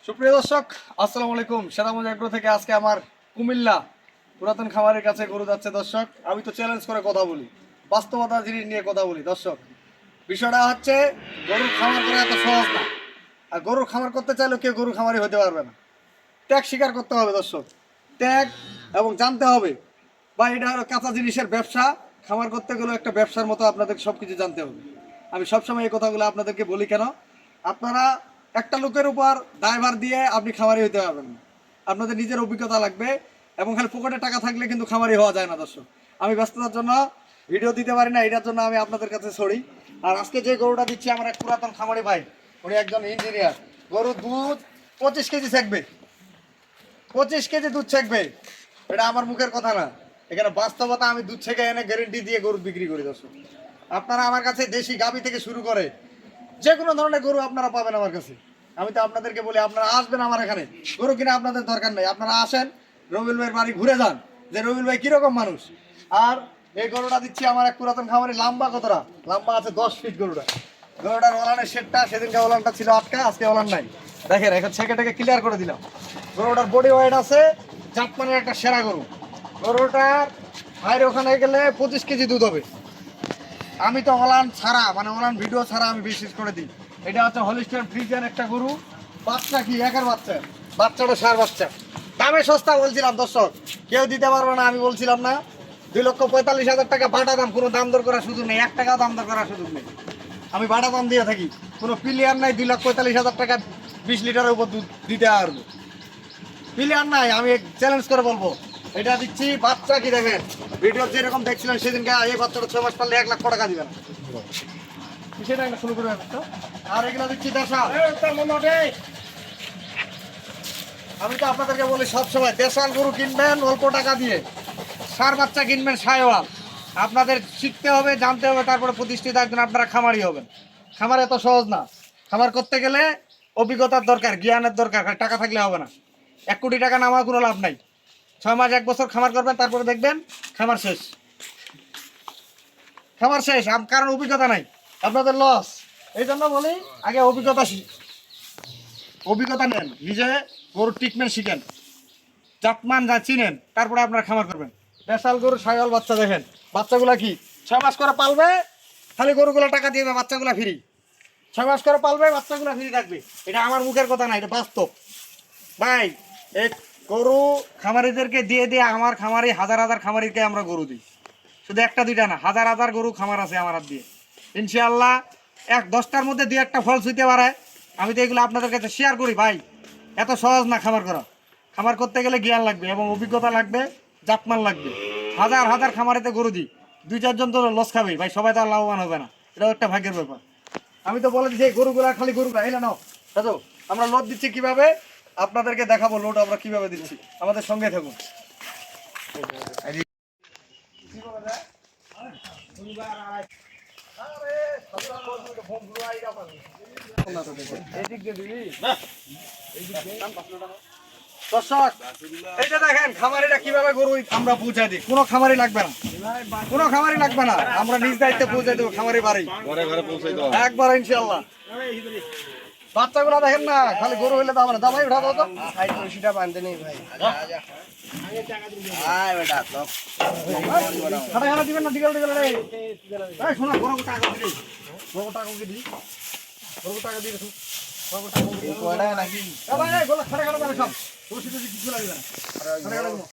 সুপ্রিয় দর্শক, আসসালামু আলাইকুম। সেরামুজ এগ্রো থেকে আজকে আমার কুমিল্লা পুরাতন খামারের কাছে গরু যাচ্ছে। দর্শক, আমি তো চ্যালেঞ্জ করে কথা বলি, বাস্তবতা জিনিস নিয়ে কথা বলি। দর্শক, বিষয়টা হচ্ছে গরুর খামার করা এত সহজ না। আর গরুর খামার করতে চাইলেও কেউ গরুর খামারই হতে পারবে না। ত্যাগ স্বীকার করতে হবে দর্শক, ত্যাগ, এবং জানতে হবে বা এটা হলো কাঁচা জিনিসের ব্যবসা। খামার করতে গেলেও একটা ব্যবসার মতো আপনাদের সব কিছু জানতে হবে। আমি সবসময় এই কথাগুলো আপনাদেরকে বলি। কেন? আপনারা একটা লোকের উপর দায়ভার দিয়ে আপনি খামারি হতে পারবেন না। আপনাদের নিজের অভিজ্ঞতা লাগবে, এবং খালি পকেটে টাকা থাকলে কিন্তু খামারি হওয়া যায় না। দর্শক, আমি ব্যস্ততার জন্য ভিডিও দিতে পারি না, এটার জন্য আমি আপনাদের কাছে সরি। আর আজকে যে গরুটা দিচ্ছি আমার এক পুরাতন খামারি ভাই, উনি একজন ইঞ্জিনিয়ার। গরুর দুধ 25 কেজি থাকবে, 25 কেজি দুধ ছাকবে। এটা আমার মুখের কথা না, এখানে বাস্তবতা। আমি দুধ ছেঁকে এনে গ্যারেন্টি দিয়ে গরু বিক্রি করি। দর্শক, আপনারা আমার কাছে দেশি গাভী থেকে শুরু করে যে কোনো ধরনের গরু আপনারা পাবেন আমার কাছে। আমি তো আপনাদেরকে বলি, আপনারা আসবেন আমার এখানে, গরু কিনে আপনাদের দরকার নেই। আপনারা আসেন, রবিউল ভাইয়ের বাড়ি ঘুরে যান, যে রবিউল ভাই কিরকম মানুষ। আর এই গরুটা দিচ্ছি আমার এক পুরাতন খামারি। লম্বা কতটা? লম্বা আছে 10 ফিট গরুটা। গরুটার ওলানের সেটটা, সেদিনকে ওলানটা ছিল আটকা, আজকে ওলান নাই। দেখেন, এখন ছেঁকেটাকে ক্লিয়ার করে দিলাম। গরুটার বডি ওয়েট আছে জাতমানের একটা সেরা গরু। গরুটার বাইরে ওখানে গেলে 25 কেজি দুধ হবে। আমি তো ওলান ছাড়া, মানে ওলান ভিডিও ছাড়া আমি বিশেষ করে দিই। এটা হচ্ছে হলিস্টাইন ফ্রিজিয়ান একটা গরু। বাচ্চা কি একের বাচ্চা, বাচ্চাটা সার বাচ্চা। দামে সস্তা বলছিলাম দর্শক, কেউ দিতে পারবে না। আমি বলছিলাম না 2,45,000 টাকা বাটা দাম, কোনো দাম দর করার সুযোগ নেই, 1 টাকা দাম দর করার সুযোগ নেই। আমি বাটা দাম দিয়ে থাকি, কোনো প্লেয়ার নাই 2,45,000 টাকা 20 লিটারের উপর দুধ দিতে পারবো। প্লেয়ার নাই। আমি চ্যালেঞ্জ করে বলবো, এটা দিচ্ছি। বাচ্চা কি দেখেন, ভিডিও যেরকম দেখছিলেন সেদিনকে, এই বাচ্চাটা 6 মাস পারলে 1 লাখ টাকা দিবেন। সেটা একটা শুরু করে তো। আর এগুলো দিচ্ছি দেশাল। আমি তো আপনাদেরকে বলি সবসময়, দেশাল গরু কিনবেন অল্প টাকা দিয়ে, সার বাচ্চা কিনবেন সায়ওয়াল। আপনাদের শিখতে হবে, জানতে হবে, তারপরে প্রতিষ্ঠিত একজন আপনারা খামারি হবেন। খামার এত সহজ না। খামার করতে গেলে অভিজ্ঞতার দরকার, জ্ঞানের দরকার। টাকা থাকলে হবে না। 1 কোটি টাকা নামার কোনো লাভ নাই। 6 মাস 1 বছর খামার করবেন, তারপরে দেখবেন খামার শেষ। খামার শেষ, কারণ অভিজ্ঞতা নাই, আপনাদের লস। এই জন্য বলি, আগে অভিজ্ঞতা নেন, নিজে গরুর ট্রিটমেন্ট শিখেন, জাতমান যা চিনেন, তারপরে আপনারা খামার করবেন। দেশাল গরু সায়ল বাচ্চা দেখেন, বাচ্চাগুলা কি 6 মাস করে পালবে, খালি গরুগুলো টাকা দিয়ে বাচ্চাগুলা ফ্রি। 6 মাস করে পালবে, বাচ্চাগুলা ফ্রি থাকবে। এটা আমার মুখের কথা না, এটা বাস্তব ভাই। এই গরু খামারিদেরকে দিয়ে দিয়ে আমার খামারি হাজার হাজার খামারিকে আমরা গরু দিই। শুধু একটা দুইটা না, হাজার হাজার গরু খামার আছে আমার হাত দিয়ে। ইনশাআল্লাহ 10টার মধ্যে 2-1টা ফলস হইতে পারে। আমি তো এগুলো আপনাদের কাছে শেয়ার করি ভাই। এত সহজ না খামার করা। খামার করতে গেলে জ্ঞান লাগবে এবং অভিজ্ঞতা লাগবে, জাতমান লাগবে। হাজার হাজার খামারেতে গরু দিই, 2-4 জন তো লস খাবেই ভাই, সবাই তো আর লাভবান হবে না। এটাও একটা ভাগ্যের ব্যাপার। আমি তো বলে দিচ্ছি, গরুগুলা খালি গরুগুলা এই নাও দাদু, আমরা লোড দিচ্ছি কিভাবে আপনাদেরকে দেখাবো। লোড আমরা কিভাবে দিচ্ছি, আমাদের সঙ্গে থাকুন। দর্শক, এইটা দেখেন খামারিরা কিভাবে গরু আমরা পৌঁছাই দিই। কোনো খামারি লাগবে না, কোনো খামারি লাগবে না, আমরা নিজ দায়িত্বে পৌঁছাই দেবো। খামারি বাড়ি একবার ইনশাআল্লাহ। বাচ্চাগুলো দেখেন না, খালি গরু হইলে দাম না। দামাই উঠা দাও তো, সেটা বাঁধতে নেই ভাই। খাটা খাটা দিবেন না, দিগল দিগল রে। শোনা, বড় টাকা দিবি, বড় টাকা দিবি, বড় টাকা দিয়ে নাকি? খাটা খাটা সব কিছু লাগবে না।